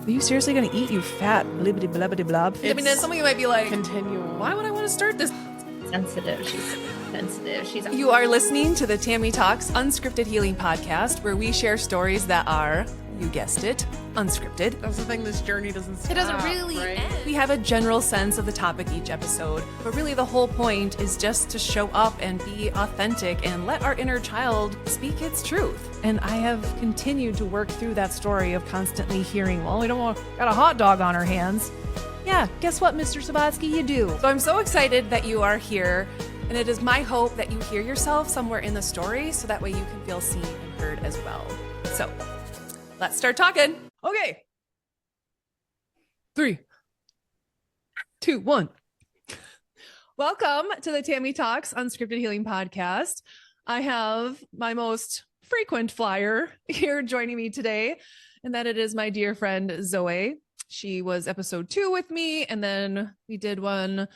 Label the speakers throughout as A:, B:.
A: Are you seriously going to eat, you fat blibbity blabbity blob? I mean, some of you might be like,
B: continual.
A: why would I want to start this?
C: Sensitive. She's sensitive.
A: You are listening to the Tammy Talks Unscripted Healing Podcast, where we share stories that are, you guessed it, unscripted.
B: That's the thing, this journey doesn't stop.
A: It doesn't really
B: right?
A: end. We have a general sense of the topic each episode, but really the whole point is just to show up and be authentic and let our inner child speak its truth. And I have continued to work through that story of constantly hearing, well, we don't want, got a hot dog on our hands. Yeah, guess what, Mr. Sabatsky, you do. So I'm so excited that you are here, and it is my hope that you hear yourself somewhere in the story so that way you can feel seen and heard as well. So let's start talking. Okay. 3, 2, 1. Welcome to the Tammy Talks Unscripted Healing Podcast. I have my most frequent flyer here joining me today, and that it is my dear friend Zoe. She was episode 2 with me, and then we did one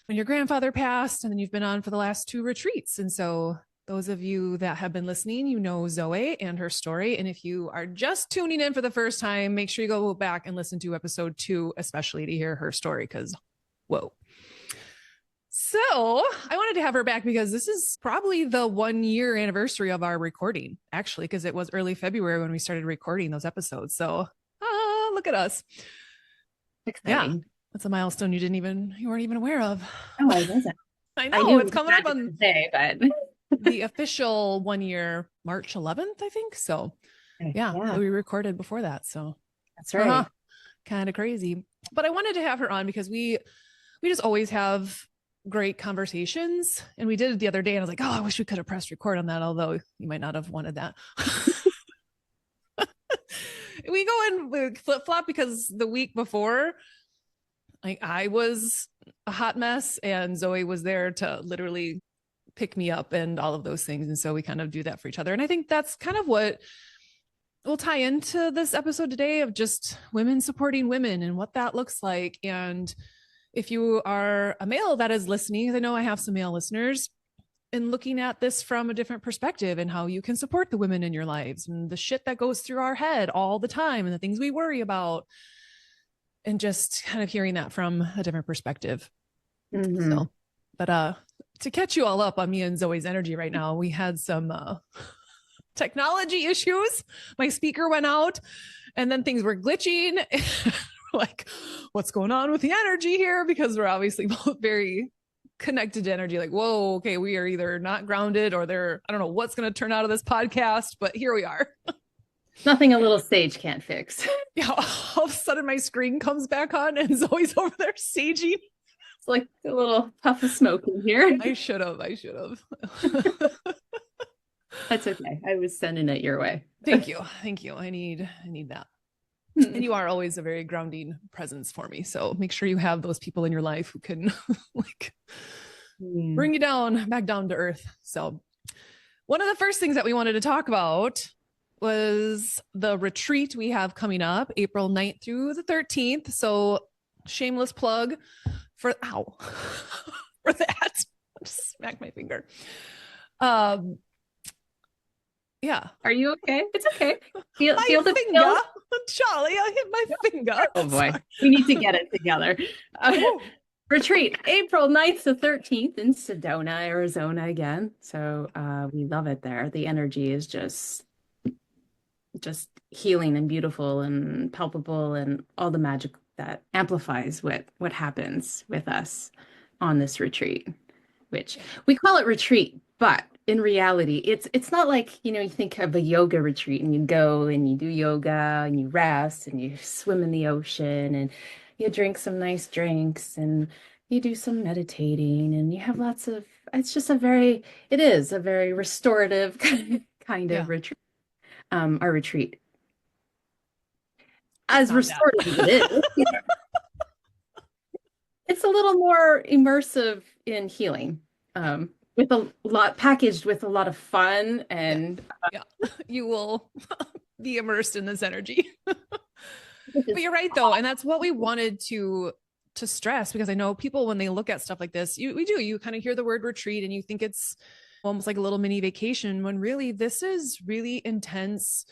A: when your grandfather passed, and then you've been on for the last 2 retreats. And so those of you that have been listening, you know Zoe and her story. And if you are just tuning in for the first time, make sure you go back and listen to episode 2, especially to hear her story, because whoa. So I wanted to have her back because this is probably the 1-year anniversary of our recording, actually, because it was early February when we started recording those episodes. So look at us.
C: Exciting.
A: Yeah, that's a milestone you weren't even aware of.
C: Oh, I wasn't.
A: I know it's coming up
C: on
A: on
C: today, but
A: the official 1 year, March 11th, I think. So yeah, we recorded before that. So
C: that's right.
A: Kind of crazy. But I wanted to have her on because we just always have great conversations. And we did it the other day, and I was like, oh, I wish we could have pressed record on that, although you might not have wanted that. We go in with flip-flop because the week before, I was a hot mess and Zoe was there to literally pick me up and all of those things. And so we kind of do that for each other. And I think that's kind of what will tie into this episode today, of just women supporting women and what that looks like. And if you are a male that is listening, I know I have some male listeners, and looking at this from a different perspective and how you can support the women in your lives and the shit that goes through our head all the time and the things we worry about, and just kind of hearing that from a different perspective.
C: Mm-hmm.
A: So, but to catch you all up on me and Zoe's energy right now, we had some technology issues. My speaker went out and then things were glitching. Like, what's going on with the energy here? Because we're obviously both very connected to energy. Like, whoa, okay, we are either not grounded or I don't know what's going to turn out of this podcast, but here we are.
C: Nothing a little sage can't fix.
A: Yeah, all of a sudden my screen comes back on and Zoe's over there saging.
C: It's like a little puff of smoke in here.
A: I should have.
C: That's okay. I was sending it your way.
A: Thank you. I need that. And you are always a very grounding presence for me. So make sure you have those people in your life who can bring you back down to earth. So one of the first things that we wanted to talk about was the retreat we have coming up April 9th through the 13th. So shameless plug for that. Smack my finger. Yeah.
C: Are you okay? It's okay. Feel the
A: finger. Charlie, I hit my finger.
C: Oh boy. We need to get it together. Retreat, April 9th to 13th in Sedona, Arizona again. So we love it there. The energy is just healing and beautiful and palpable, and all the magic that amplifies what happens with us on this retreat, which we call it retreat, but in reality, it's not like, you think of a yoga retreat and you go and you do yoga and you rest and you swim in the ocean and you drink some nice drinks and you do some meditating and you have it is a very restorative kind of retreat. Our retreat, as restorative as it is, it's a little more immersive in healing. With a lot packaged with a lot of fun, and
A: you will be immersed in this energy. But you're right though, and that's what we wanted to stress, because I know people, when they look at stuff like this, you kind of hear the word retreat and you think it's almost like a little mini vacation, when really this is really intense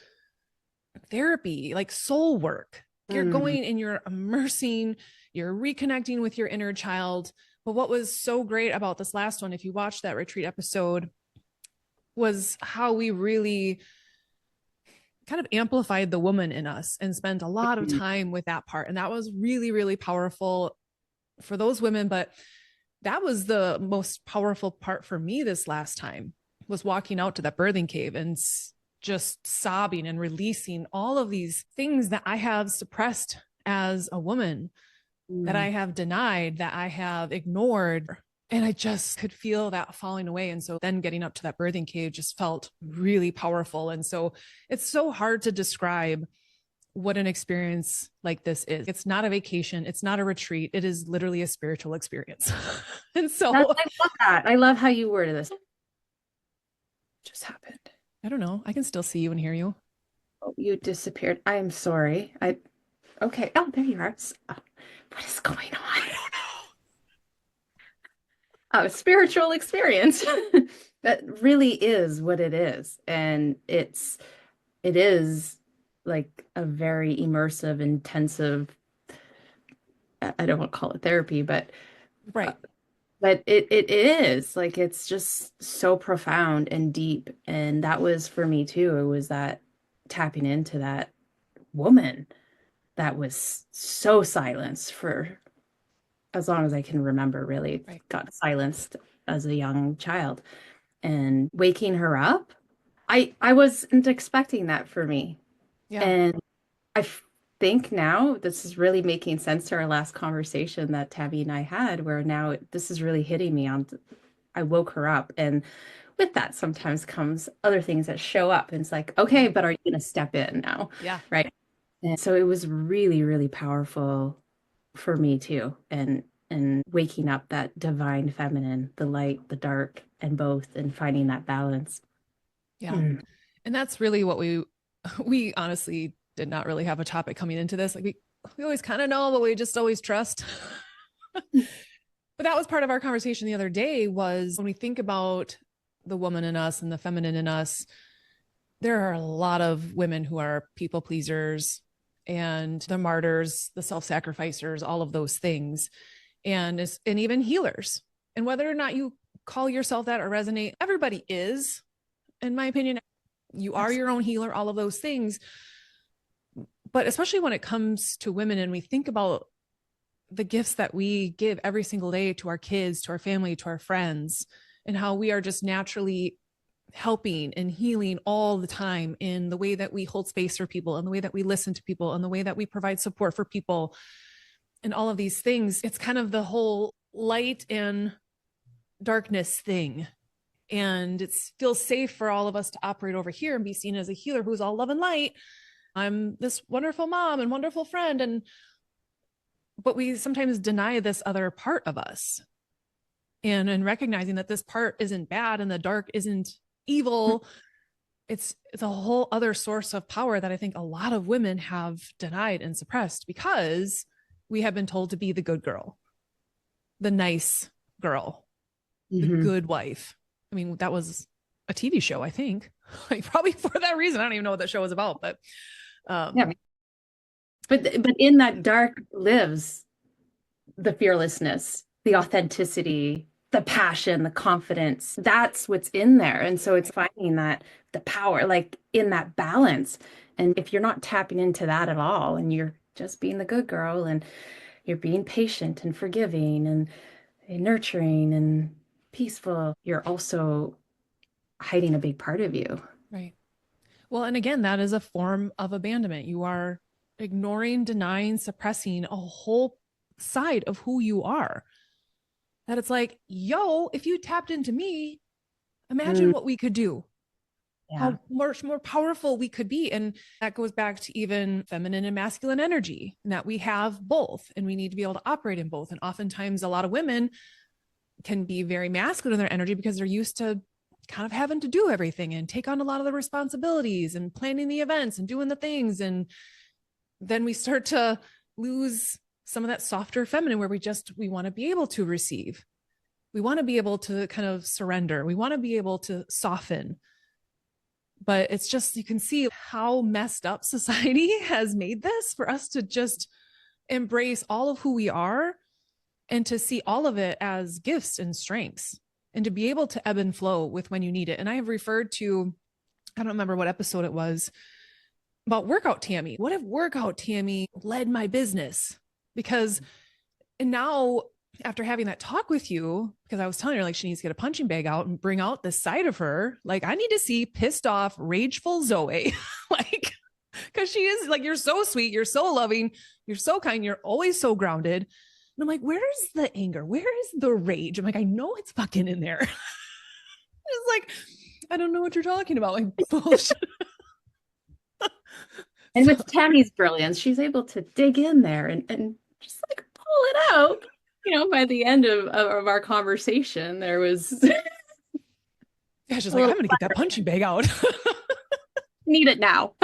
A: therapy, like soul work. You're going and you're immersing, you're reconnecting with your inner child. But what was so great about this last one, if you watched that retreat episode, was how we really kind of amplified the woman in us and spent a lot of time with that part. And that was really, really powerful for those women. But that was the most powerful part for me this last time, was walking out to that birthing cave and just sobbing and releasing all of these things that I have suppressed as a woman, that I have denied, that I have ignored. And I just could feel that falling away. And so then getting up to that birthing cave just felt really powerful. And so it's so hard to describe what an experience like this is. It's not a vacation. It's not a retreat. It is literally a spiritual experience. And so
C: I love that. I love how you worded this. Just happened.
A: I don't know. I can still see you and hear you.
C: Oh, you disappeared. I am sorry. Okay. Oh, there you are. What is going on?
A: I don't know.
C: A spiritual experience. That really is what it is. And it is like a very immersive, intensive, I don't want to call it therapy, but
A: right.
C: But it is like, it's just so profound and deep. And that was for me too. It was that tapping into that woman that was so silenced for as long as I can remember, really.
A: Right.
C: Got silenced as a young child, and waking her up. I wasn't expecting that for me.
A: Yeah.
C: And I think now this is really making sense to our last conversation that Tabby and I had, where now this is really hitting me on. I woke her up, and with that sometimes comes other things that show up. And it's like, okay, but are you going to step in now?
A: Yeah.
C: Right. And so it was really, really powerful for me too. And waking up that divine feminine, the light, the dark, and both, and finding that balance.
A: Yeah. And that's really what we honestly did not really have a topic coming into this. Like we always kind of know, but we just always trust. But that was part of our conversation the other day, was when we think about the woman in us and the feminine in us, there are a lot of women who are people pleasers and the martyrs, the self-sacrificers, all of those things. And even healers. And whether or not you call yourself that or resonate, everybody is, in my opinion. You are your own healer, all of those things. But especially when it comes to women and we think about the gifts that we give every single day to our kids, to our family, to our friends, and how we are just naturally helping and healing all the time in the way that we hold space for people, and the way that we listen to people, and the way that we provide support for people, and all of these things. It's kind of the whole light and darkness thing. And it feels safe for all of us to operate over here and be seen as a healer who's all love and light. I'm this wonderful mom and wonderful friend. But we sometimes deny this other part of us. And recognizing that this part isn't bad and the dark isn't evil. It's a whole other source of power that I think a lot of women have denied and suppressed, because we have been told to be the good girl, the nice girl, the good wife. I mean, that was a TV show, I think, like probably for that reason. I don't even know what that show was about, but
C: yeah. But in that dark lives the fearlessness, the authenticity, the passion, the confidence. That's what's in there. And so it's finding that the power, like in that balance. And if you're not tapping into that at all, and you're just being the good girl, and you're being patient and forgiving and nurturing and peaceful, you're also hiding a big part of you.
A: Right. Well, and again, that is a form of abandonment. You are ignoring, denying, suppressing a whole side of who you are. That it's like, yo, if you tapped into me, imagine what we could do. Yeah. How much more powerful we could be. And that goes back to even feminine and masculine energy, and that we have both, and we need to be able to operate in both. And oftentimes a lot of women can be very masculine in their energy because they're used to kind of having to do everything and take on a lot of the responsibilities and planning the events and doing the things. And then we start to lose some of that softer feminine, where we want to be able to receive. We want to be able to kind of surrender. We want to be able to soften. But it's just, you can see how messed up society has made this for us to just embrace all of who we are and to see all of it as gifts and strengths and to be able to ebb and flow with when you need it. And I have referred to, I don't remember what episode it was, about workout Tammy. What if workout Tammy led my business? Because, and now after having that talk with you, because I was telling her like she needs to get a punching bag out and bring out this side of her, like I need to see pissed off, rageful Zoe. Like, because she is like, you're so sweet, you're so loving, you're so kind, you're always so grounded. And I'm like, where's the anger? Where is the rage? I'm like, I know it's fucking in there. It's like, I don't know what you're talking about. Like, bullshit.
C: And
A: So,
C: with Tammy's brilliance, she's able to dig in there and just like pull it out. By the end of our conversation, there was
A: yeah, she's
C: a
A: like, I'm
C: little
A: going to get that punching bag out.
C: need it now.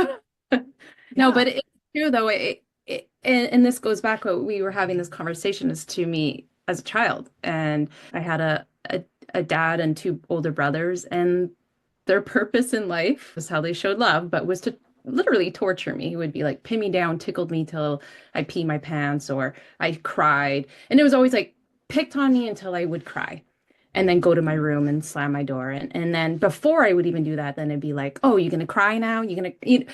C: No,
A: Yeah.
C: but it's true though. And this goes back what we were having this conversation is to me as a child, and I had a dad and two older brothers, and their purpose in life was how they showed love, but was to literally torture me. He would be like, pin me down, tickled me till I pee my pants or I cried. And it was always like picked on me until I would cry and then go to my room and slam my door. And then before I would even do that, then it'd be like, oh, you're gonna cry now? You're gonna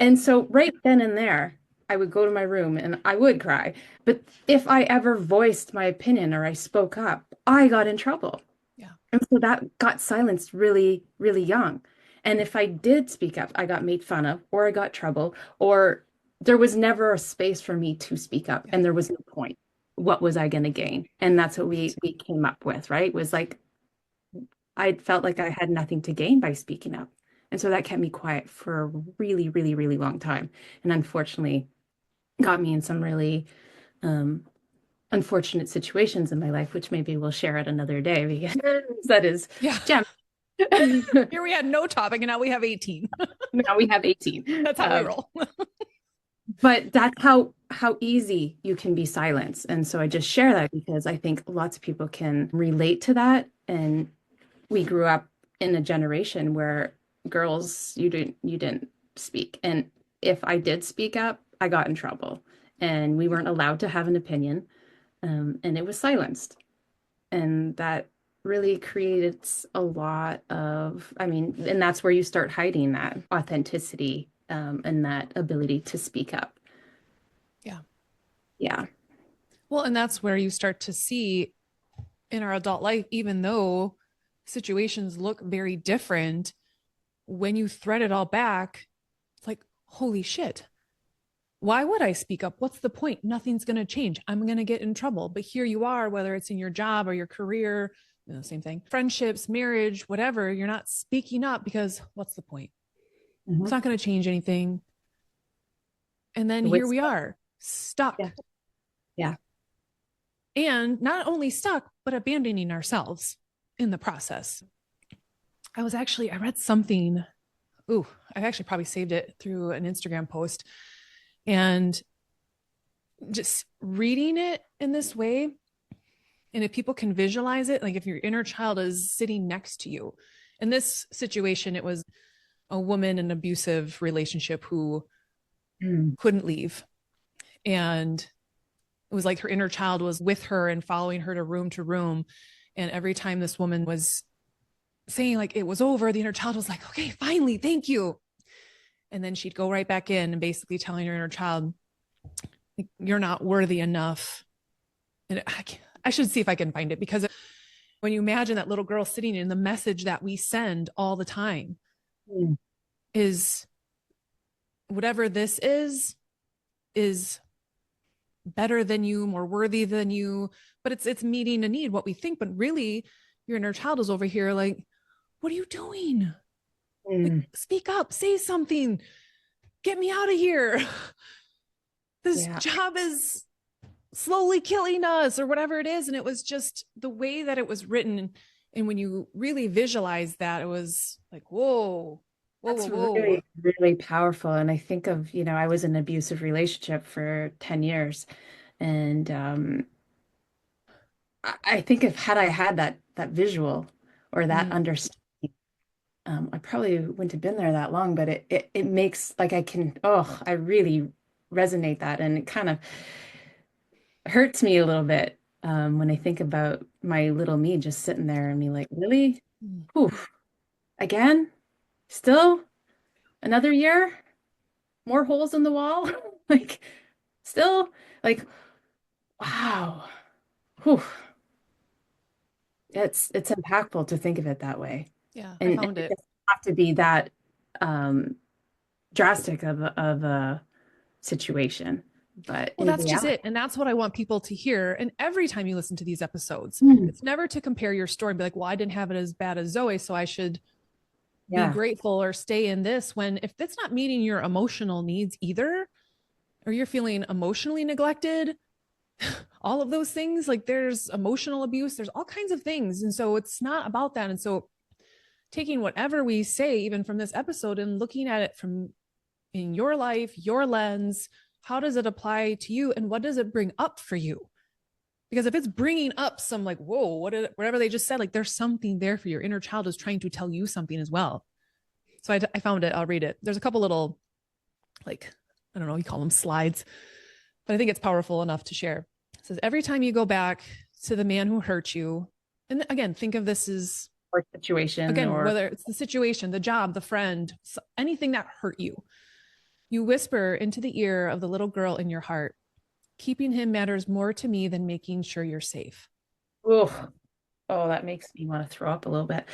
C: And so right then and there, I would go to my room and I would cry. But if I ever voiced my opinion or I spoke up, I got in trouble.
A: Yeah.
C: And so that got silenced really, really young. And if I did speak up, I got made fun of, or I got trouble, or there was never a space for me to speak up,
A: Yeah.
C: and there was no point. What was I going to gain? And that's what we came up with, right? Was like I felt like I had nothing to gain by speaking up. And so that kept me quiet for a really, really, really long time. And unfortunately, got me in some really um, unfortunate situations in my life, which maybe we'll share at another day because that is
A: Yeah.
C: gem.
A: Here we had no topic and now we have 18.
C: Now we have 18.
A: That's how we roll.
C: But that's how easy you can be silenced. And so I just share that because I think lots of people can relate to that. And we grew up in a generation where girls, you didn't speak. And if I did speak up, I got in trouble. And we weren't allowed to have an opinion. And it was silenced. And that really creates a lot of, I mean, and that's where you start hiding that authenticity and that ability to speak up.
A: Yeah.
C: Yeah.
A: Well, and that's where you start to see in our adult life, even though situations look very different, when you thread it all back, it's like, holy shit. Why would I speak up? What's the point? Nothing's going to change. I'm going to get in trouble. But here you are, whether it's in your job or your career, same thing, friendships, marriage, whatever, you're not speaking up because what's the point? It's
C: Mhm.
A: not going to change anything. And then here we are, stuck.
C: Yeah. Yeah.
A: And not only stuck, but abandoning ourselves in the process. I read something. Ooh, I've actually probably saved it through an Instagram post. And just reading it in this way, and if people can visualize it, like if your inner child is sitting next to you. In this situation, it was a woman in an abusive relationship who
C: Mm.
A: couldn't leave. And it was like her inner child was with her and following her to room. And every time this woman was saying like it was over, the inner child was like, okay, finally, thank you. And then she'd go right back in and basically telling her inner child, you're not worthy enough. And I should see if I can find it, because when you imagine that little girl sitting in, the message that we send all the time
C: Mm.
A: is whatever this is better than you, more worthy than you, but it's meeting a need, what we think. But really your inner child is over here like, what are you doing? Like,
C: Mm.
A: speak up, say something, get me out of here. This
C: Yeah.
A: job is slowly killing us, or whatever it is. And it was just the way that it was written. And when you really visualize that, it was like, whoa, whoa,
C: That's
A: whoa, whoa.
C: really, really powerful. And I think of, I was in an abusive relationship for 10 years. And I think if had I had that visual or that
A: Mm,
C: understanding, I probably wouldn't have been there that long, but it makes like I really resonate that, and it kind of hurts me a little bit when I think about my little me just sitting there and me like, really?
A: Mm.
C: Oof, again? Still another year? More holes in the wall? Like, still? Like, wow. Whew. It's impactful to think of it that way.
A: Yeah, I
C: And
A: found
C: it
A: it.
C: doesn't have to be that um, drastic of a situation, but
A: Well,
C: in
A: that's just
C: reality,
A: it. And that's what I want people to hear. And every time you listen to these episodes,
C: mm,
A: it's never to compare your story and be like, well, I didn't have it as bad as Zoe, so I should be
C: yeah,
A: grateful or stay in this. When if it's not meeting your emotional needs either, or you're feeling emotionally neglected, all of those things, like there's emotional abuse, there's all kinds of things. And so it's not about that. And so taking whatever we say, even from this episode, and looking at it from in your life, your lens, how does it apply to you? And what does it bring up for you? Because if it's bringing up some like, whoa, whatever they just said, like there's something there for your inner child is trying to tell you something as well. So I found it. I'll read it. There's a couple little, like, I don't know, you call them slides, but I think it's powerful enough to share. It says, every time you go back to the man who hurt you, and again, think of this as,
C: or situation,
A: again,
C: or
A: whether it's the situation, the job, the friend, anything that hurt you, you whisper into the ear of the little girl in your heart, keeping him matters more to me than making sure you're safe.
C: oh, oh, that makes me want to throw up a little bit.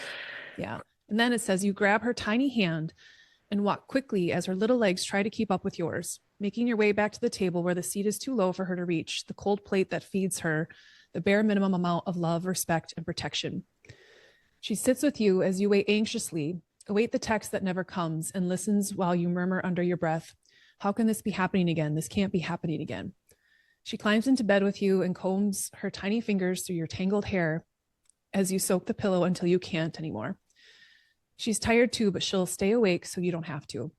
A: Yeah. And then it says, you grab her tiny hand and walk quickly as her little legs try to keep up with yours, making your way back to the table where the seat is too low for her to reach, the cold plate that feeds her the bare minimum amount of love, respect, and protection. She sits with you as you wait anxiously, await the text that never comes, and listens while you murmur under your breath, how can this be happening again? This can't be happening again. She climbs into bed with you and combs her tiny fingers through your tangled hair as you soak the pillow until you can't anymore. She's tired too, but she'll stay awake so you don't have to.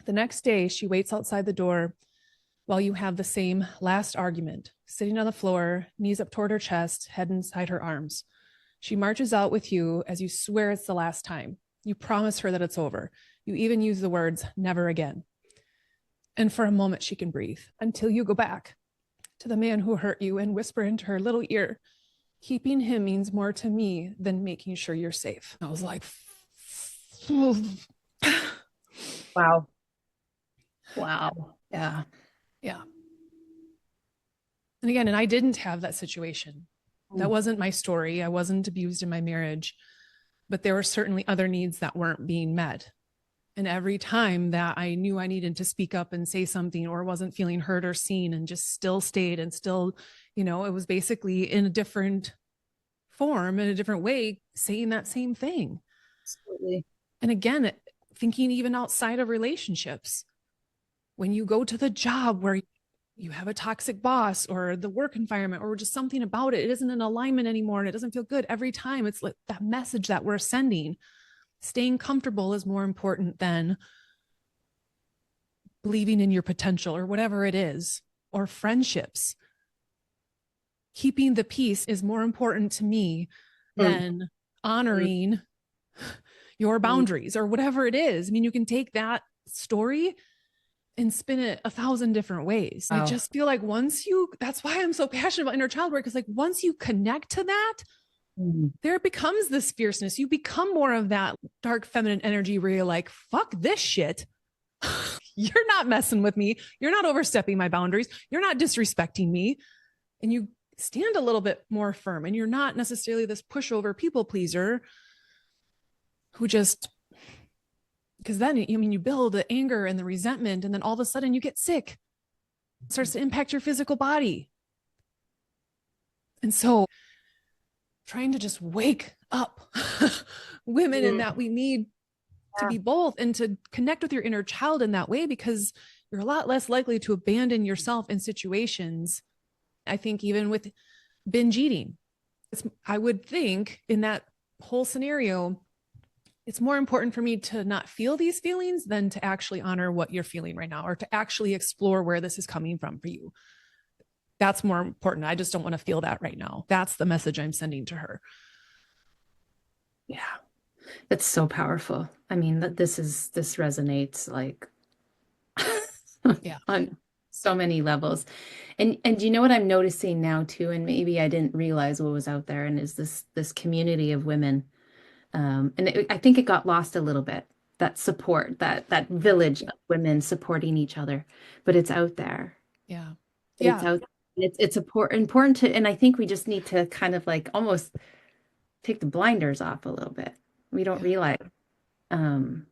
A: The next day, she waits outside the door while you have the same last argument, sitting on the floor, knees up toward her chest, head inside her arms. She marches out with you as you swear it's the last time. You promise her that it's over. You even use the words, never again. And for a moment, she can breathe until you go back to the man who hurt you and whisper into her little ear, keeping him means more to me than making sure you're safe. I was like,
C: Wow. Wow. Yeah.
A: yeah. And again, and I didn't have that situation. That
C: Mm.
A: wasn't my story. I wasn't abused in my marriage, but there were certainly other needs that weren't being met. And every time that I knew I needed to speak up and say something or wasn't feeling heard or seen and just still stayed and still, it was basically in a different form, in a different way, saying that same thing.
C: Absolutely.
A: And again, thinking even outside of relationships, when you go to the job where you have a toxic boss or the work environment or just something about it, it isn't in alignment anymore and it doesn't feel good every time. It's like that message that we're sending. Staying comfortable is more important than believing in your potential or whatever it is, or friendships. Keeping the peace is more important to me
C: Mm.
A: than honoring your
C: Mm.
A: boundaries or whatever it is. I mean, you can take that story and spin it 1,000 different ways. I
C: Wow.
A: just feel like that's why I'm so passionate about inner child work, because like once you connect to that,
C: Mm.
A: there becomes this fierceness. You become more of that dark feminine energy where you're like, fuck this shit. You're not messing with me. You're not overstepping my boundaries. You're not disrespecting me. And you stand a little bit more firm, and you're not necessarily this pushover people pleaser who just, because then, you build the anger and the resentment, and then all of a sudden you get sick. It starts to impact your physical body. And so trying to just wake up women in
C: Mm.
A: that we need to
C: Yeah.
A: be both and to connect with your inner child in that way, because you're a lot less likely to abandon yourself in situations. I think even with binge eating, I would think in that whole scenario, it's more important for me to not feel these feelings than to actually honor what you're feeling right now, or to actually explore where this is coming from for you. That's more important. I just don't want to feel that right now. That's the message I'm sending to her.
C: Yeah. It's so powerful. I mean, this resonates like
A: Yeah.
C: on so many levels. And you know what I'm noticing now too, and maybe I didn't realize what was out there, and is this community of women. I think it got lost a little bit, that support, that village of women supporting each other, but it's out there.
A: Yeah.
C: It's
A: Yeah.
C: out. It's important to, and I think we just need to kind of like almost take the blinders off a little bit. We don't
A: Yeah.
C: realize um,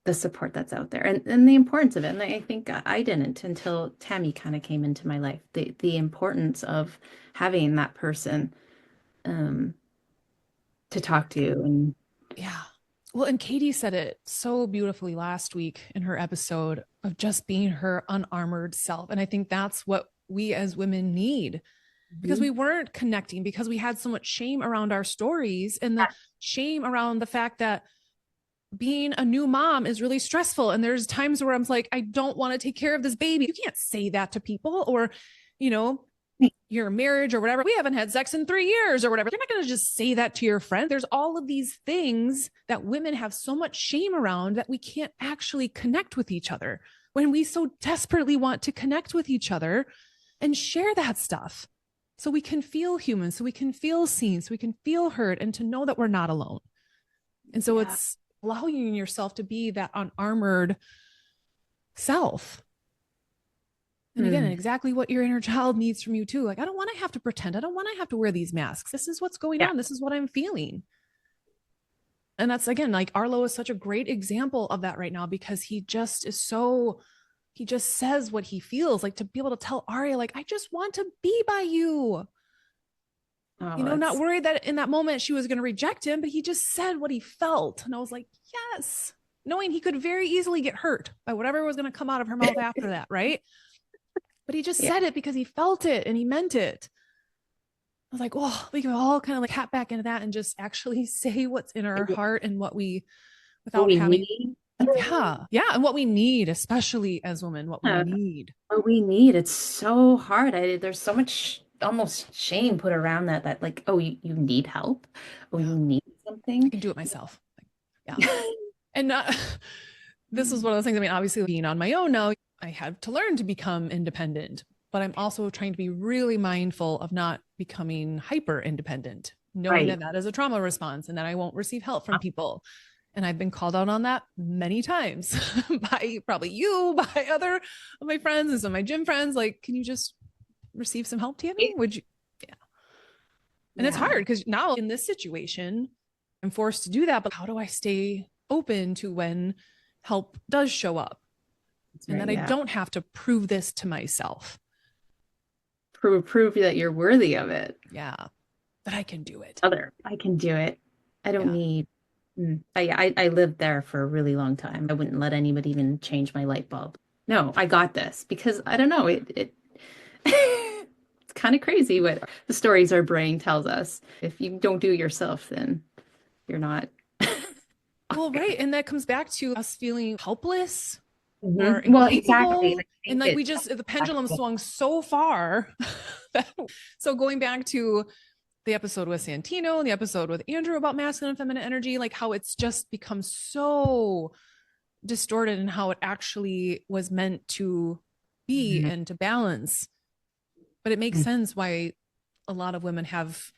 C: the support that's out there and the importance of it. And I think I didn't until Tammy kind of came into my life. The importance of having that person um, to talk to and
A: Yeah. Well, and Katie said it so beautifully last week in her episode of just being her unarmored self. And I think that's what we as women need because
C: Mhm.
A: we weren't connecting because we had so much shame around our stories and the shame around the fact that being a new mom is really stressful. And there's times where I'm like, I don't want to take care of this baby. You can't say that to people or, you know, your marriage or whatever. We haven't had sex in 3 years or whatever. You're not going to just say that to your friend. There's all of these things that women have so much shame around that we can't actually connect with each other when we so desperately want to connect with each other and share that stuff so we can feel human, so we can feel seen, so we can feel heard and to know that we're not alone. And so
C: Yeah.
A: it's allowing yourself to be that unarmored self. And again,
C: Mm.
A: exactly what your inner child needs from you too. Like, I don't want to have to pretend. I don't want to have to wear these masks. This is what's going
C: Yeah.
A: on. This is what I'm feeling. And that's again, like Arlo is such a great example of that right now because he just is so, he just says what he feels like to be able to tell Arya, like, I just want to be by you.
C: Oh,
A: You know, not
C: that's
A: worried that in that moment she was going to reject him, but he just said what he felt. And I was like, yes, knowing he could very easily get hurt by whatever was going to come out of her mouth after that. Right. But he just
C: yeah.
A: said it because he felt it and he meant it. I was like, oh, we can all kind of like tap back into that and just actually say what's in our heart and what we,
C: What
A: without
C: we
A: having,
C: need.
A: yeah, yeah, and what we need, especially as women, what we
C: Yeah.
A: need.
C: What we need. It's so hard. There's so much almost shame put around that like, oh, you need help. Oh,
A: Yeah,
C: you need
A: I
C: something.
A: can do it myself. Like, yeah, and this is one of those things. I mean, obviously, being on my own now, I had to learn to become independent, but I'm also trying to be really mindful of not becoming hyper independent, knowing that
C: Right.
A: that is a trauma response and that I won't receive help from people. And I've been called out on that many times by probably you, by other of my friends and some of my gym friends. Like, can you just receive some help, Tammy? Would you? Yeah. And it's hard
C: Yeah.
A: because now in this situation, I'm forced to do that. But how do I stay open to when help does show up
C: That's
A: and
C: right.
A: that I
C: Yeah.
A: don't have to prove this to myself?
C: Prove that you're worthy of it.
A: Yeah, that I can do it.
C: I can do it. I don't
A: Yeah.
C: need. I lived there for a really long time. I wouldn't let anybody even change my light bulb. No, I got this because I don't know. It it's kind of crazy what the stories our brain tells us. If you don't do it yourself, then you're not.
A: Well, right. And that comes back to us feeling helpless or
C: Well, exactly.
A: incapable.
C: I
A: And
C: think
A: like we just, the pendulum swung so far. So going back to the episode with Santino and the episode with Andrew about masculine and feminine energy, like how it's just become so distorted and how it actually was meant to be
C: Mhm.
A: and to balance. But it makes sense why a lot of women have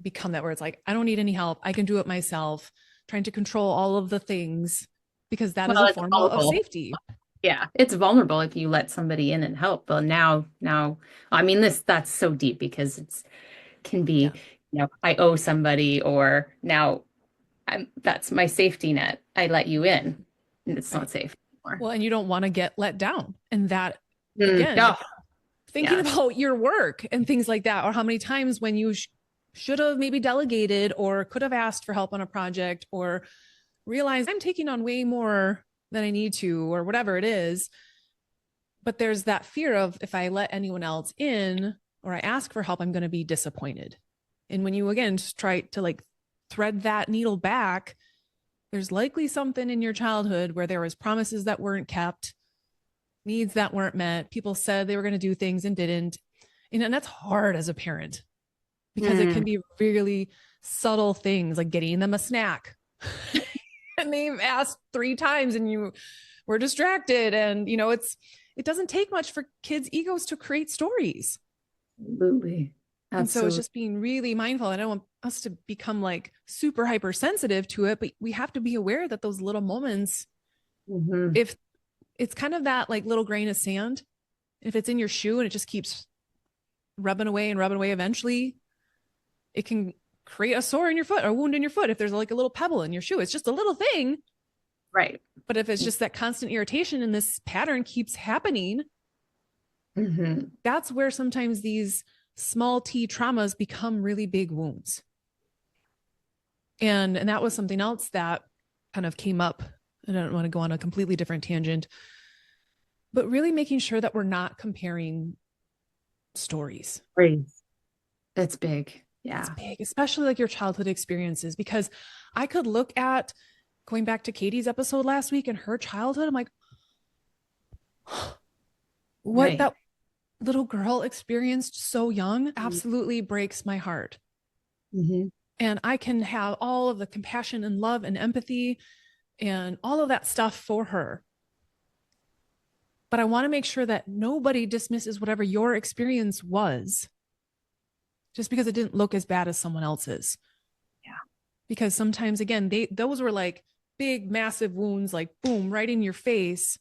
A: become that where it's like, I don't need any help. I can do it myself, trying to control all of the things because that is
C: Well,
A: a
C: it's
A: form of
C: vulnerable.
A: safety.
C: Yeah, it's vulnerable if you let somebody in and help. But now, I mean, that's so deep because it's can
A: Yeah.
C: be, I owe somebody, or now that's my safety net. I let you in, and it's not
A: Right.
C: safe anymore.
A: Well, and you don't want to get let down. And that,
C: Oh,
A: again, thinking
C: yes.
A: about your work and things like that, or how many times when you should have maybe delegated or could have asked for help on a project or realized I'm taking on way more than I need to, or whatever it is. But there's that fear of if I let anyone else in or I ask for help, I'm going to be disappointed. And when you again try to like thread that needle back, there's likely something in your childhood where there was promises that weren't kept, needs that weren't met. People said they were going to do things and didn't. And that's hard as a parent because it
C: Mm.
A: can be really subtle things like getting them a snack. and they've asked 3 times and you were distracted. And, it doesn't take much for kids' egos to create stories.
C: Absolutely.
A: And so it's
C: Absolutely.
A: just being really mindful. I don't want us to become like super hypersensitive to it, but we have to be aware that those little moments,
C: Mm-hmm.
A: if it's kind of that like little grain of sand, if it's in your shoe and it just keeps rubbing away, eventually it can create a sore in your foot or a wound in your foot. If there's like a little pebble in your shoe, it's just a little thing.
C: Right.
A: But if it's just that constant irritation and this pattern keeps happening,
C: Mm-hmm.
A: that's where sometimes these small t traumas become really big wounds. And that was something else that kind of came up. I don't want to go on a completely different tangent, but really making sure that we're not comparing stories.
C: Great. That's big.
A: It's
C: Yeah.
A: big, especially like your childhood experiences, because I could look at going back to Katie's episode last week and her childhood. I'm like, what
C: Right.
A: that little girl experienced so young absolutely breaks my heart.
C: Mm-hmm.
A: And I can have all of the compassion and love and empathy and all of that stuff for her. But I want to make sure that nobody dismisses whatever your experience was just because it didn't look as bad as someone else's.
C: Yeah.
A: Because sometimes, again, those were like big, massive wounds, like boom, right in your face.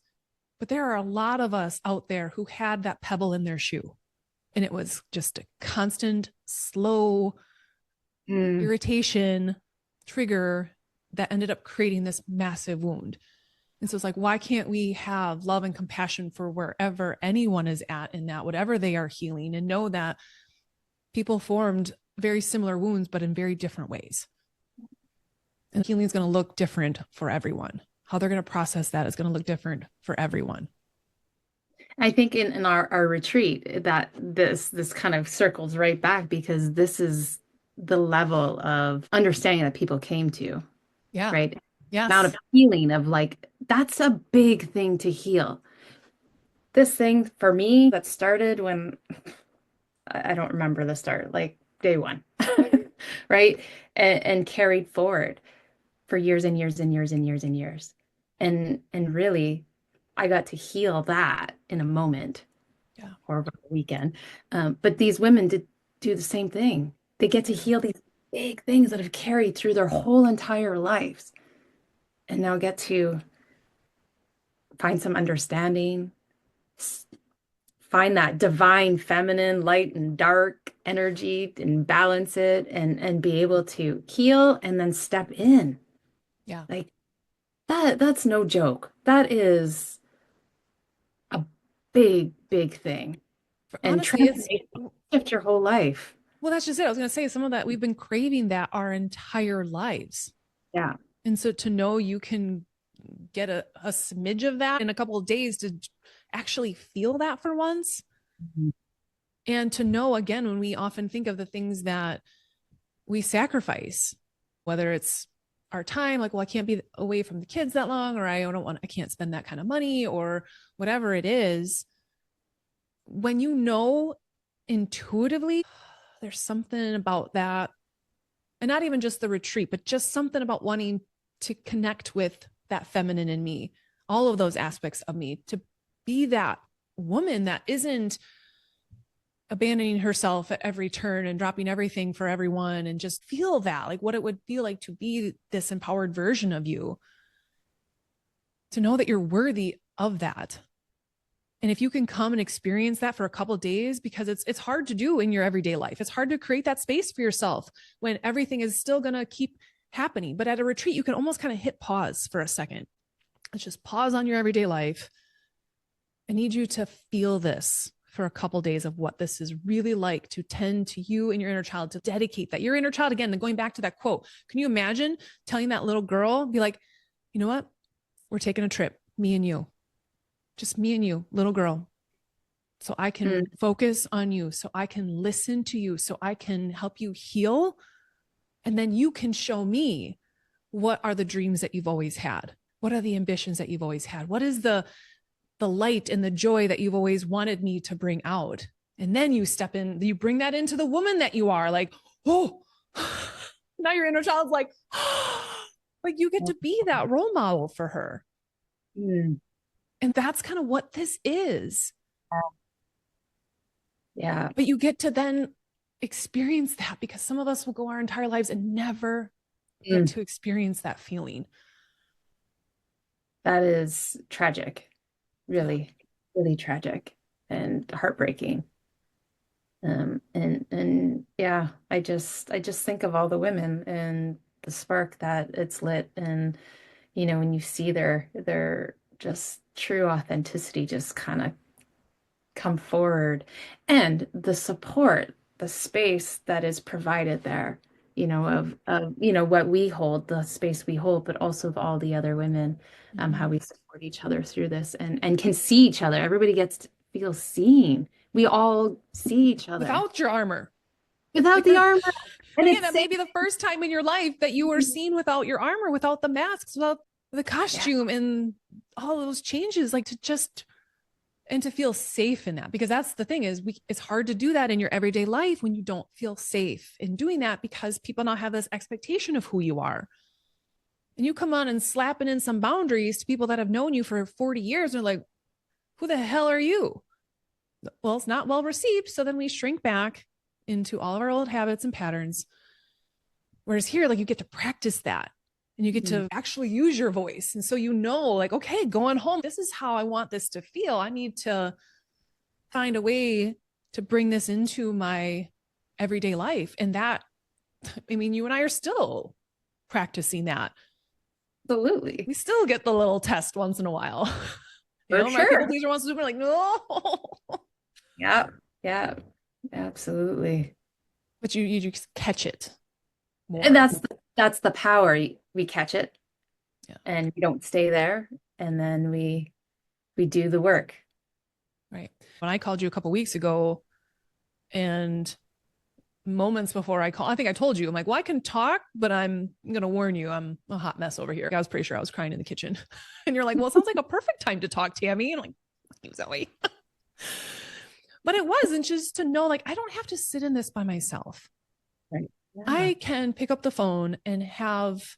A: But there are a lot of us out there who had that pebble in their shoe. And it was just a constant, slow irritation trigger that ended up creating this massive wound. And so it's like, why can't we have love and compassion for wherever anyone is at in that, whatever they are healing, and know that people formed very similar wounds, but in very different ways. And healing is going to look different for everyone. How they're going to process that is going to look different for everyone.
C: I think in our retreat that this kind of circles right back because this is the level of understanding that people came to,
A: Yeah.
C: right? Amount
A: Yes.
C: of healing of like, that's a big thing to heal. This thing for me that started when I don't remember the start, like day one, right? And carried forward for years and years and years and years and years. And really, I got to heal that in a moment
A: Yeah.
C: or over the weekend. But these women did do the same thing. They get to
A: Yeah.
C: heal these big things that have carried through their whole entire lives and now get to find some understanding, find that divine feminine light and dark energy and balance it and be able to heal and then step in.
A: Yeah.
C: Like that's no joke. That is a big, big thing. And
A: Honestly, it's,
C: transformation shift your whole life.
A: well, that's just it. I was going to say some of that we've been craving that our entire lives.
C: Yeah.
A: And so to know you can get a smidge of that in a couple of days to actually feel that for once.
C: Mhm.
A: And to know, again, when we often think of the things that we sacrifice, whether it's our time, like, well, I can't be away from the kids that long, or I can't spend that kind of money, or whatever it is. When you know intuitively, there's something about that. And not even just the retreat, but just something about wanting to connect with that feminine in me, all of those aspects of me, to be that woman that isn't abandoning herself at every turn and dropping everything for everyone, and just feel that, like what it would feel like to be this empowered version of you, to know that you're worthy of that. And if you can come and experience that for a couple of days, because it's hard to do in your everyday life. It's hard to create that space for yourself when everything is still going to keep happening. But at a retreat, you can almost kind of hit pause for a second. Let's just pause on your everyday life. I need you to feel this for a couple of days of what this is really like to tend to you and your inner child, to dedicate that. Your inner child, again, then going back to that quote, can you imagine telling that little girl, be like, you know what? We're taking a trip, me and you. Just me and you, little girl. So I can focus on you, so I can listen to you, so I can help you heal. And then you can show me what are the dreams that you've always had? What are the ambitions that you've always had? What is the light and the joy that you've always wanted me to bring out? And then you step in, you bring that into the woman that you are, like, oh, now your inner child's like, oh, Like you get to be that role model for her.
C: Mm.
A: And that's kind of what this is.
C: Yeah.
A: But you get to then experience that because some of us will go our entire lives and never get
C: Mm.
A: to experience that feeling.
C: That is tragic, really, really tragic and heartbreaking. And yeah, I just think of all the women and the spark that it's lit, and when you see their just true authenticity just kind of come forward, and the support, the space that is provided there, of what we hold, the space we hold, but also of all the other women, how
A: Mm-hmm.
C: we support each other through this and can see each other. Everybody gets to feel seen. We all see each other
A: Without your armor.
C: without
A: Like
C: the
A: the,
C: armor. And
A: again,
C: it's
A: that may
C: safe.
A: be the first time in your life that you were seen without your armor, without the masks, without the
C: Yeah.
A: costume and all those changes, like to just and to feel safe in that. Because that's the thing is it's hard to do that in your everyday life when you don't feel safe in doing that because people now have this expectation of who you are. And you come on and slapping in some boundaries to people that have known you for 40 years. And they're like, who the hell are you? Well, it's not well received. So then we shrink back into all of our old habits and patterns. Whereas here, like you get to practice that and you get
C: Mhm.
A: to actually use your voice. And so, like, okay, going home, this is how I want this to feel. I need to find a way to bring this into my everyday life. And that, I mean, you and I are still practicing that.
C: Absolutely.
A: We still get the little test once in a while.
C: For
A: My people
C: sure.
A: pleaser wants to do it. We're like, no.
C: Yeah. Yeah. Absolutely.
A: But you just catch it
C: And
A: more.
C: that's the power. We catch it
A: Yeah.
C: and we don't stay there. And then we do the work.
A: Right. When I called you a couple weeks ago and moments before I call, I think I told you, I'm like, well, I can talk, but I'm going to warn you, I'm a hot mess over here. I was pretty sure I was crying in the kitchen. And you're like, well, it sounds like a perfect time to talk, Tammy. And I'm like, you Zoe. But it wasn't just to know, like, I don't have to sit in this by myself.
C: Right. Yeah.
A: I can pick up the phone and have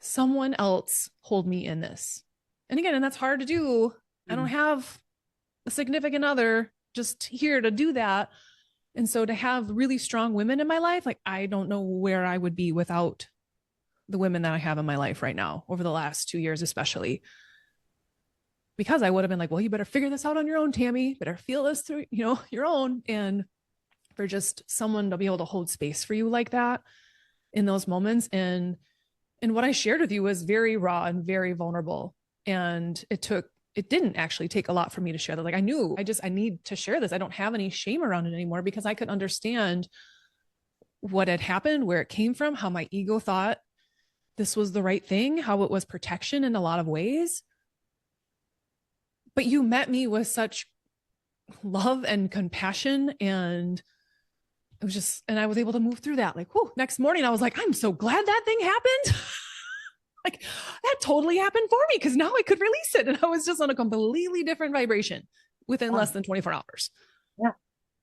A: someone else hold me in this. And again, and that's hard to do. I don't have a significant other just here to do that. And so to have really strong women in my life, like I don't know where I would be without the women that I have in my life right now over the last 2 years, especially because I would have been like, well, you better figure this out on your own, Tammy. Better feel this through, your own. And for just someone to be able to hold space for you like that in those moments. And what I shared with you was very raw and very vulnerable. And it didn't actually take a lot for me to share that. Like I knew I need to share this. I don't have any shame around it anymore because I could understand what had happened, where it came from, how my ego thought this was the right thing, how it was protection in a lot of ways. But you met me with such love and compassion and it was just, and I was able to move through that. Like, whew, next morning, I was like, I'm so glad that thing happened. Like, that totally happened for me because now I could release it. And I was just on a completely different vibration within
C: Yeah.
A: less than 24 hours.
C: Yeah.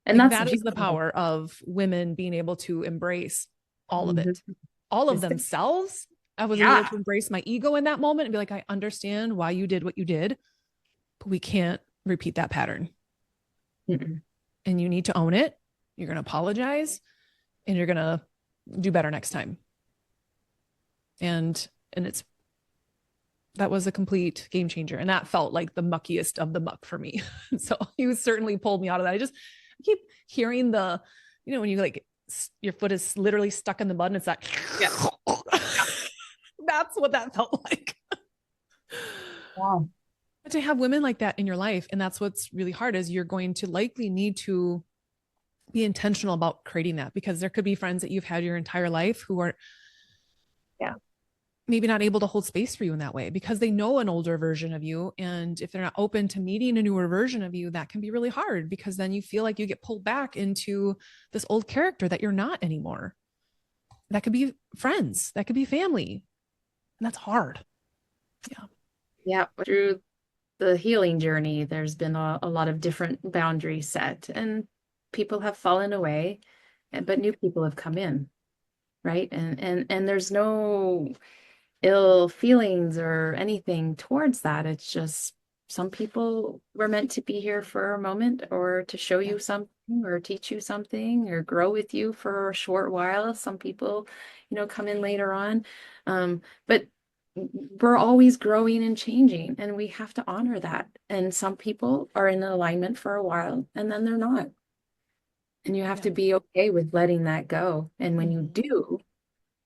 C: And
A: Like,
C: that's
A: that is the
C: beautiful.
A: power of women being able to embrace all of it,
C: Mhm.
A: all of
C: It's
A: themselves. I was able
C: yeah.
A: to embrace my ego in that moment and be like, I understand why you did what you did, but we can't repeat that pattern.
C: Mm-mm.
A: And you need to own it. You're going to apologize and you're going to do better next time. And it's that was a complete game changer. And that felt like the muckiest of the muck for me. So you certainly pulled me out of that. I keep hearing when you like your foot is literally stuck in the mud and it's like,
C: Yeah.
A: that's what that felt like.
C: Wow.
A: But to have women like that in your life, and that's what's really hard is you're going to likely need to be intentional about creating that because there could be friends that you've had your entire life who are
C: Yeah.
A: maybe not able to hold space for you in that way because they know an older version of you. And if they're not open to meeting a newer version of you, that can be really hard because then you feel like you get pulled back into this old character that you're not anymore. That could be friends, that could be family. And that's hard. Yeah.
C: Yeah. Through the healing journey, there's been a lot of different boundaries set, and people have fallen away, but new people have come in, right? And there's no ill feelings or anything towards that. It's just some people were meant to be here for a moment or to show you something or teach you something or grow with you for a short while. Some people, come in later on. But we're always growing and changing, and we have to honor that. And some people are in alignment for a while and then they're not. And you have to be okay with letting that go. And when you do,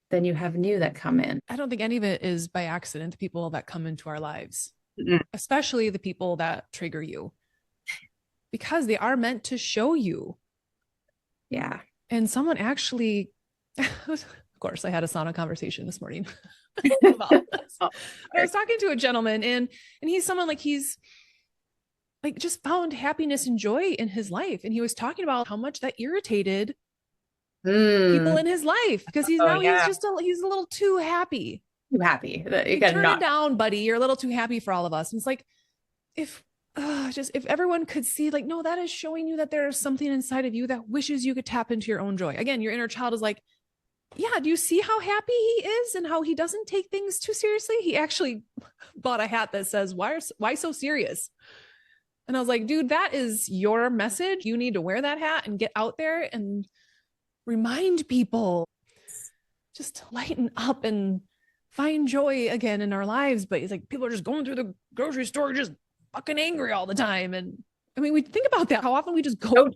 C: then you have new that come in.
A: I don't think any of it is by accident, the people that come into our lives,
C: Mm-mm.
A: especially the people that trigger you, because they are meant to show you.
C: Yeah.
A: And someone actually, of course, I had a sauna conversation this morning about this.
C: Oh,
A: I was talking to a gentleman, and he's someone like he's like just found happiness and joy in his life. And he was talking about how much that irritated people in his life because he's
C: oh
A: now
C: yeah.
A: he's a little too happy.
C: Too happy that you
A: Like,
C: got
A: turn
C: not.
A: it down, buddy. You're a little too happy for all of us. And it's like, if if everyone could see, like, no, that is showing you that there is something inside of you that wishes you could tap into your own joy. Again, your inner child is like, yeah, do you see how happy he is and how he doesn't take things too seriously? He actually bought a hat that says, why so serious? And I was like, dude, that is your message. You need to wear that hat and get out there and remind people, just lighten up and find joy again in our lives. But it's like people are just going through the grocery store just fucking angry all the time. And I mean, we think about that, how often we just go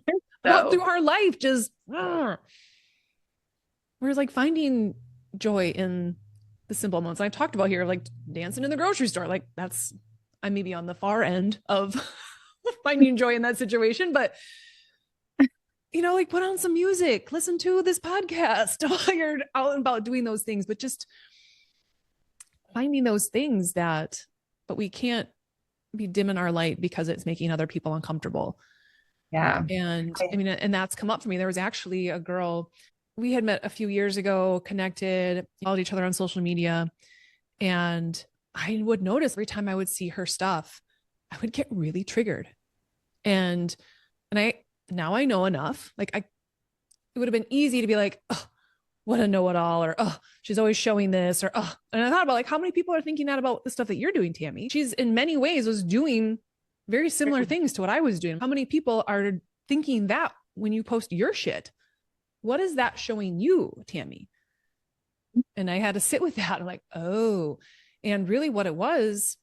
A: about through our life just whereas like finding joy in the simple moments I talked about here, like dancing in the grocery store. Like I may be on the far end of finding joy in that situation, but like put on some music, listen to this podcast while you're out and about doing those things, but just finding those things but we can't be dimming our light because it's making other people uncomfortable.
C: Yeah.
A: And I mean, and that's come up for me. There was actually a girl we had met a few years ago, connected, followed each other on social media. And I would notice every time I would see her stuff, I would get really triggered. And now I know enough. Like it would have been easy to be like, oh, what a know-it-all, or oh, she's always showing this, or oh. And I thought about like how many people are thinking that about the stuff that you're doing, Tammy. She's in many ways was doing very similar things to what I was doing. How many people are thinking that when you post your shit? What is that showing you, Tammy? And I had to sit with that. I'm like, oh. And really what it was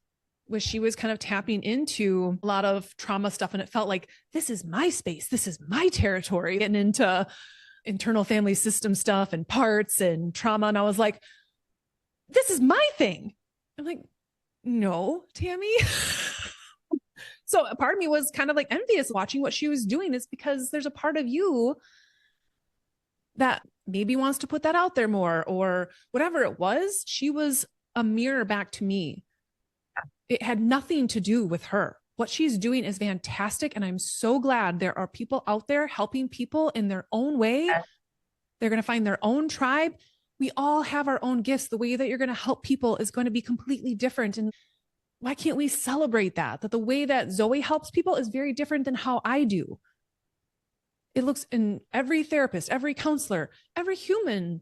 A: she was kind of tapping into a lot of trauma stuff. And it felt like, this is my space. This is my territory. Getting into internal family system stuff and parts and trauma. And I was like, this is my thing. I'm like, no, Tammy. So a part of me was kind of like envious watching what she was doing. It's because there's a part of you that maybe wants to put that out there more or whatever it was. She was a mirror back to me. It had nothing to do with her. What she's doing is fantastic. And I'm so glad there are people out there helping people in their own way. They're going to find their own tribe. We all have our own gifts. The way that you're going to help people is going to be completely different. And why can't we celebrate that the way that Zoe helps people is very different than how I do? It looks in every therapist, every counselor, every human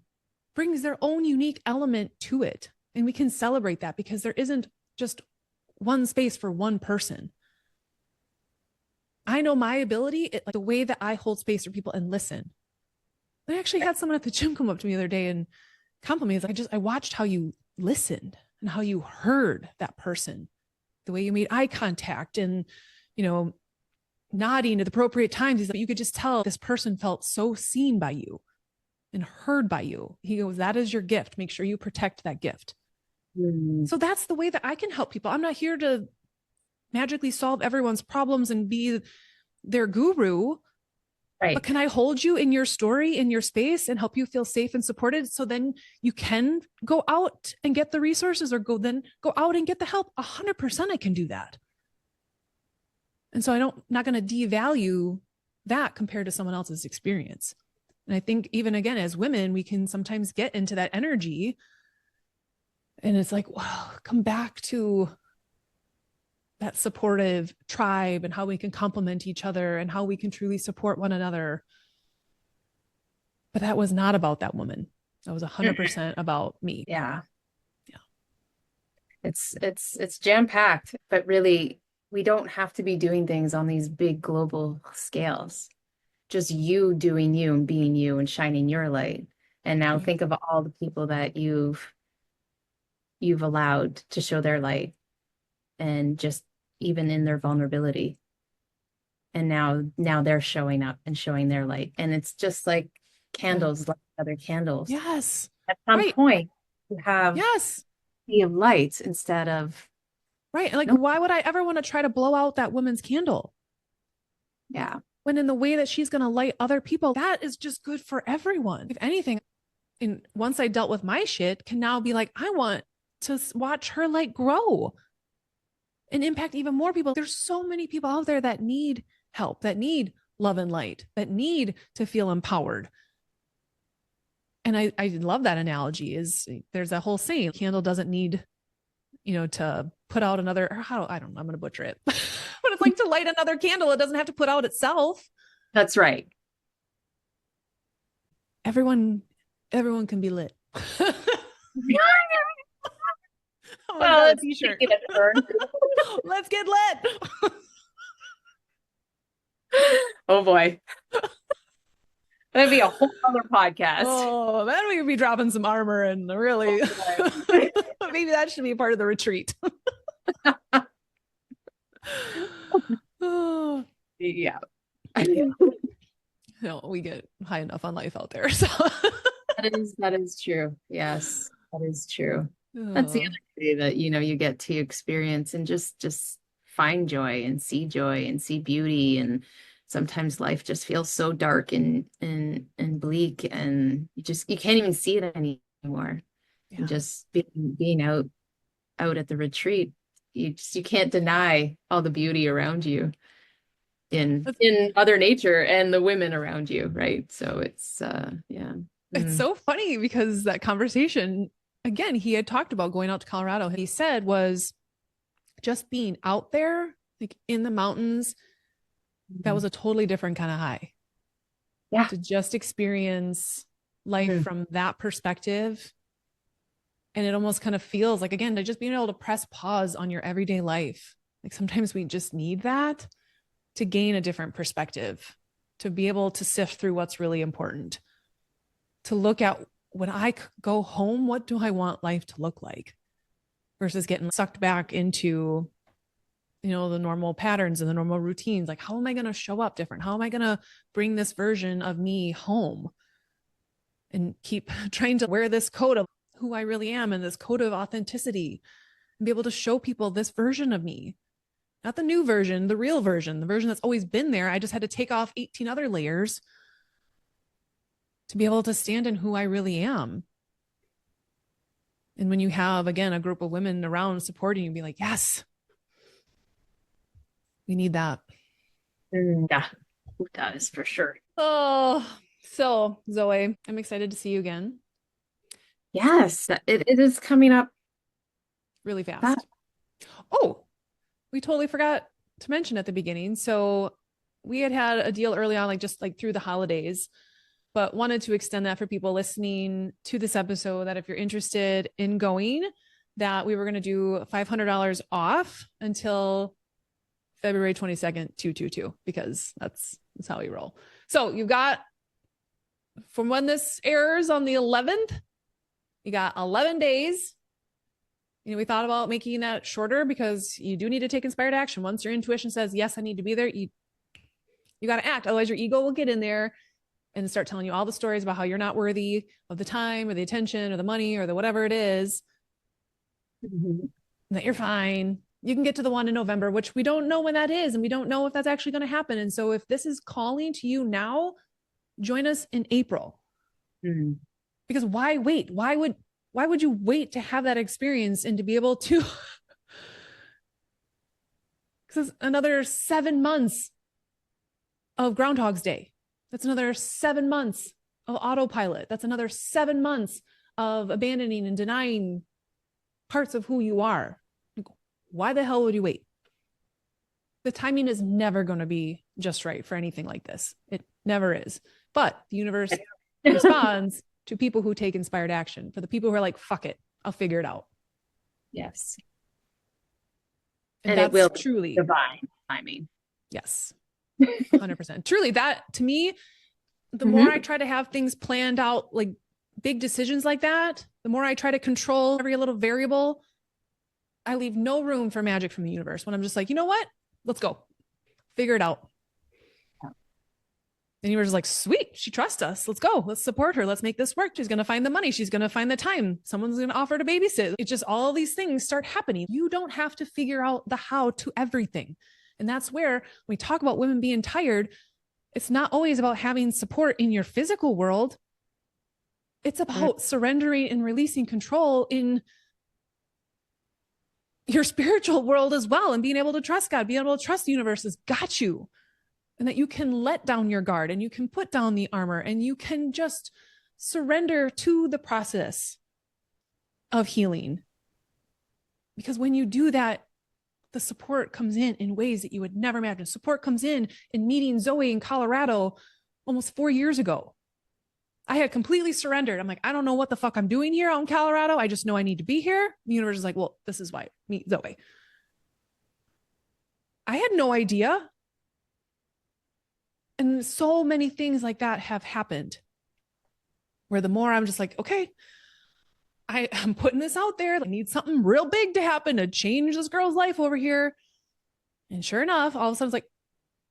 A: brings their own unique element to it. And we can celebrate that because there isn't just one space for one person. I know my ability, like the way that I hold space for people and listen. I actually had someone at the gym come up to me the other day and compliment me. I watched how you listened and how you heard that person, the way you made eye contact and, nodding at the appropriate times. You could just tell this person felt so seen by you and heard by you. He goes, that is your gift. Make sure you protect that gift. So that's the way that I can help people. I'm not here to magically solve everyone's problems and be their guru. Right. But can I hold you in your story, in your space, and help you feel safe and supported? So then you can go out and get the resources or go out and get the help. 100% I can do that. And so not going to devalue that compared to someone else's experience. And I think even again, as women, we can sometimes get into that energy. And it's like, wow, come back to that supportive tribe and how we can complement each other and how we can truly support one another. But that was not about that woman. That was 100% about me.
C: Yeah.
A: Yeah.
C: It's jam-packed, but really we don't have to be doing things on these big global scales. Just you doing you and being you and shining your light. And now think of all the people that you've allowed to show their light and just even in their vulnerability. And now they're showing up and showing their light. And it's just like candles, like other candles.
A: Yes.
C: At some
A: Right.
C: point, you have
A: Yes.
C: sea of lights instead of
A: Right. Like,
C: no.
A: why would I ever want to try to blow out that woman's candle?
C: Yeah.
A: When in the way that she's going to light other people, that is just good for everyone. If anything, once I dealt with my shit, can now be like, I want to watch her light grow and impact even more people. There's so many people out there that need help, that need love and light, that need to feel empowered. And I love that analogy. Is there's a whole saying, candle doesn't need, to put out another, or how, I don't know, I'm going to butcher it, but it's like to light another candle. It doesn't have to put out itself.
C: That's right.
A: Everyone can be lit. Oh my
C: Well,
A: God,
C: let's
A: t-shirt.
C: take it as a burn.
A: Let's get lit.
C: Oh boy. That'd be a whole other podcast.
A: Oh, then we would be dropping some armor and really maybe that should be part of the retreat. Oh.
C: Yeah.
A: No, we get high enough on life out there. So
C: That is true. Yes, that is true. That's the other day that you get to experience and just find joy and see beauty. And sometimes life just feels so dark and bleak, and you can't even see it anymore.
A: Yeah.
C: And just being out at the retreat, you can't deny all the beauty around you in Mother Nature and the women around you, right? So it's yeah.
A: It's so funny because that conversation, again, he had talked about going out to Colorado. He said was just being out there, like in the mountains, that was a totally different kind of high.
C: Yeah.
A: To just experience life from that perspective. And it almost kind of feels like, again, to just being able to press pause on your everyday life. Like sometimes we just need that to gain a different perspective, to be able to sift through what's really important, to look at when I go home, what do I want life to look like versus getting sucked back into, the normal patterns and the normal routines. Like, how am I going to show up different? How am I going to bring this version of me home and keep trying to wear this coat of who I really am and this coat of authenticity and be able to show people this version of me, not the new version, the real version, the version that's always been there. I just had to take off 18 other layers to be able to stand in who I really am. And when you have, again, a group of women around supporting you, be like, yes, we need that.
C: Yeah, that is for sure.
A: Oh, so Zoe, I'm excited to see you again.
C: Yes, it is coming up
A: really fast. Oh, we totally forgot to mention at the beginning. So we had a deal early on, just through the holidays, but wanted to extend that for people listening to this episode, that if you're interested in going, that we were going to do $500 off until February 22nd, 222, because that's how we roll. So you've got, from when this airs on the 11th, you got 11 days. We thought about making that shorter because you do need to take inspired action. Once your intuition says, yes, I need to be there, you got to act. Otherwise your ego will get in there and start telling you all the stories about how you're not worthy of the time or the attention or the money or the whatever it is, that you're fine. You can get to the one in November, which we don't know when that is. And we don't know if that's actually going to happen. And so if this is calling to you now, join us in April. Because why wait? Why would you wait to have that experience and to be able to, because it's another 7 months of Groundhog's Day. That's another 7 months of autopilot. That's another 7 months of abandoning and denying parts of who you are. Why the hell would you wait? The timing is never going to be just right for anything like this. It never is. But the universe responds to people who take inspired action. For the people who are like, fuck it, I'll figure it out.
C: Yes.
A: And
C: it will
A: that's
C: be
A: truly
C: divine timing.
A: yes, 100%. Truly, that to me, the more I try to have things planned out, like big decisions like that, the more I try to control every little variable, I leave no room for magic from the universe when I'm just like, you know what? Let's go. Figure it out. And you were just like, sweet, she trusts us. Let's go. Let's support her. Let's make this work. She's going to find the money. She's going to find the time. Someone's going to offer to babysit. It's just all these things start happening. You don't have to figure out the how to everything. And that's where when we talk about women being tired, it's not always about having support in your physical world. It's about surrendering and releasing control in your spiritual world as well, and being able to trust God, being able to trust the universe has got you. And that you can let down your guard and you can put down the armor and you can just surrender to the process of healing. Because when you do that, the support comes in ways that you would never imagine. Support comes in meeting Zoe in Colorado almost 4 years ago. I had completely surrendered. I'm like, I don't know what the fuck I'm doing here out in Colorado. I just know I need to be here. The universe is like, well, this is why. Meet Zoe. I had no idea. And so many things like that have happened where the more I'm just like, okay, I'm putting this out there. I need something real big to happen to change this girl's life over here. And sure enough, all of a sudden it's like,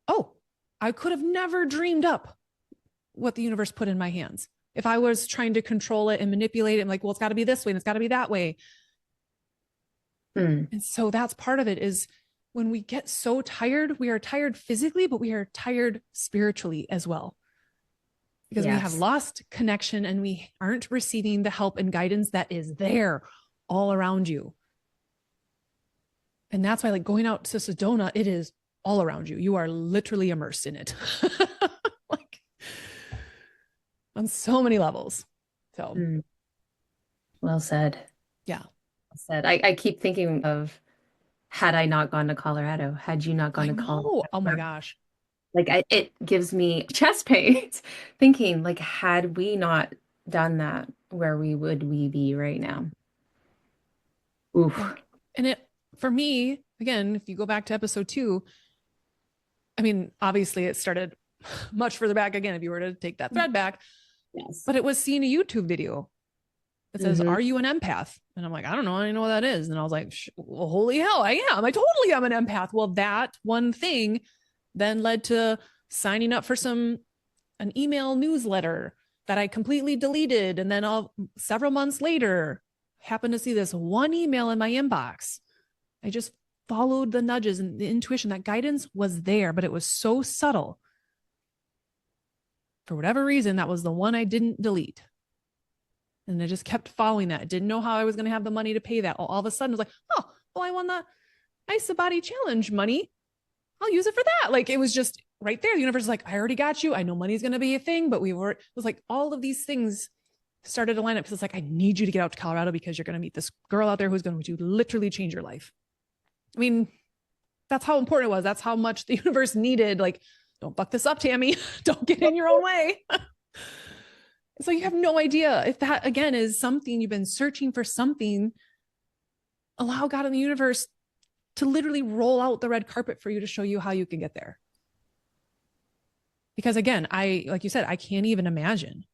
A: oh, I could have never dreamed up what the universe put in my hands. If I was trying to control it and manipulate it, I'm like, well, it's got to be this way and it's got to be that way. And so that's part of it is when we get so tired, we are tired physically, but we are tired spiritually as well. Because we have lost connection and we aren't receiving the help and guidance that is there all around you. And that's why, like, going out to Sedona, it is all around you. You are literally immersed in it. Like, on so many levels. So
C: well said.
A: Yeah.
C: Well said. I keep thinking of, had I not gone to Colorado, had you not gone to Colorado.
A: Oh my gosh.
C: Like it gives me chest pains thinking, like, had we not done that, where would we be right now? Oof.
A: And it, for me, again, if you go back to episode 2, I mean, obviously it started much further back again, if you were to take that thread back, but it was seeing a YouTube video that says, are you an empath? And I'm like, I don't know. I don't know what that is. And I was like, well, holy hell, I am. I totally am an empath. Well, that one thing then led to signing up for an email newsletter that I completely deleted. And then several months later, happened to see this one email in my inbox. I just followed the nudges and the intuition. That guidance was there, but it was so subtle. For whatever reason, that was the one I didn't delete. And I just kept following that. I didn't know how I was going to have the money to pay that. All of a sudden, I was like, oh, well, I won the Ice Body Challenge money. I'll use it for that. Like, it was just right there. The universe is like, I already got you. I know money's going to be a thing, but it was like all of these things started to line up because it's like, I need you to get out to Colorado because you're going to meet this girl out there who's going to literally change your life. I mean, that's how important it was. That's how much the universe needed. Like, don't fuck this up, Tammy. Don't get in your own way. So you have no idea if that, again, is something you've been searching for something. Allow God in the universe to literally roll out the red carpet for you to show you how you can get there. Because again, like you said, I can't even imagine.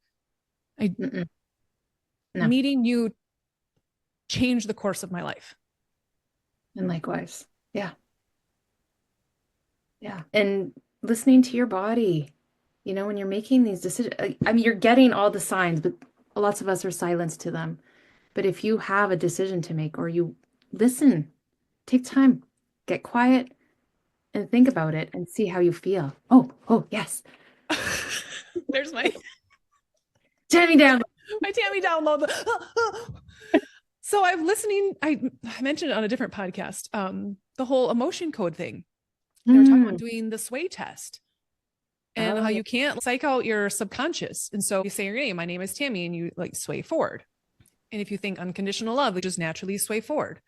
A: Meeting you changed the course of my life.
C: And likewise. Yeah. Yeah. And listening to your body. You know, when you're making these decisions, I mean, you're getting all the signs, but lots of us are silenced to them. But if you have a decision to make, or you listen, take time, get quiet, and think about it and see how you feel. Oh, yes.
A: There's my
C: Tammy download.
A: My Tammy download. So I mentioned it on a different podcast, the whole emotion code thing. They were talking about doing the sway test. And how you can't psych out your subconscious. And so you say your name, my name is Tammy, and you like sway forward. And if you think unconditional love, you just naturally sway forward.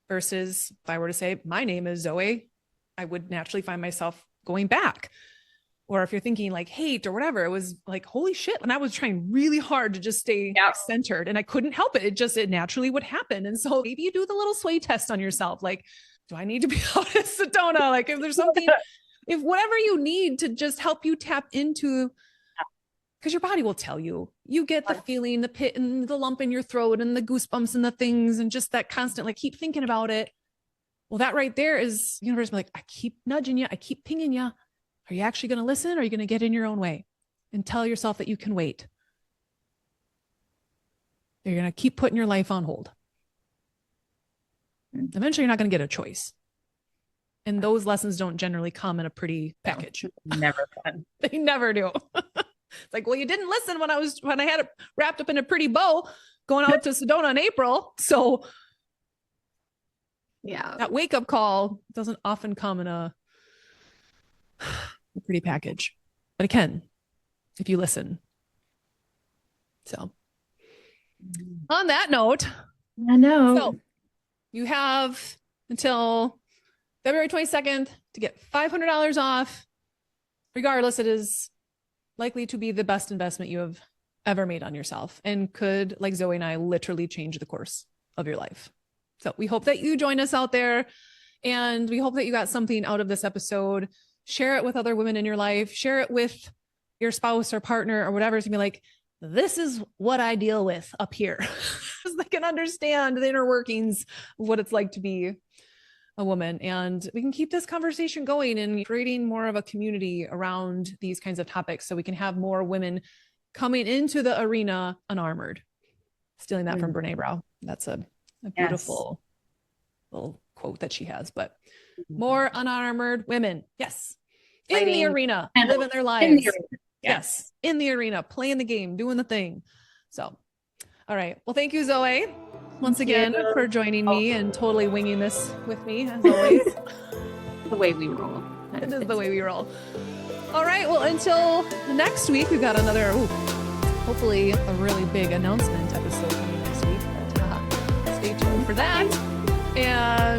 A: Versus if I were to say, my name is Zoe, I would naturally find myself going back. Or if you're thinking like hate or whatever, it was like, holy shit. And I was trying really hard to just stay centered and I couldn't help it. It naturally would happen. And so maybe you do the little sway test on yourself. Like, do I need to be out of Sedona? Like if there's something, if whatever you need to just help you tap into, because your body will tell you, you get the feeling, the pit and the lump in your throat and the goosebumps and the things and just that constant, like keep thinking about it. Well, that right there is universe. Like, I keep nudging you. I keep pinging you. Are you actually going to listen? Or are you going to get in your own way and tell yourself that you can wait? You're going to keep putting your life on hold. Eventually, you're not going to get a choice. And those lessons don't generally come in a pretty package.
C: No, never fun.
A: They never do. It's like, well, you didn't listen when I had it wrapped up in a pretty bow going out to Sedona in April. So
C: yeah,
A: that wake up call doesn't often come in a pretty package, but it can if you listen. So on that note,
C: I know.
A: So you have until February 22nd to get $500 off. Regardless, it is likely to be the best investment you have ever made on yourself and could, like Zoe and I, literally change the course of your life. So we hope that you join us out there, and we hope that you got something out of this episode. Share it with other women in your life. Share it with your spouse or partner or whatever. To be like, this is what I deal with up here. Because they can understand the inner workings of what it's like to be a woman. And we can keep this conversation going and creating more of a community around these kinds of topics so we can have more women coming into the arena unarmored. Stealing that from Brene Brown. That's a beautiful little quote that she has, but more unarmored women. Yes. In the arena, living their lives. Yes. In the arena, playing the game, doing the thing. So, all right. Well, thank you, Zoe, once again for joining me and totally winging this with me, as always.
C: The way we roll.
A: It is the way we roll. All right. Well, until next week, we've got another, hopefully a really big announcement episode coming next week. But, stay tuned for that. And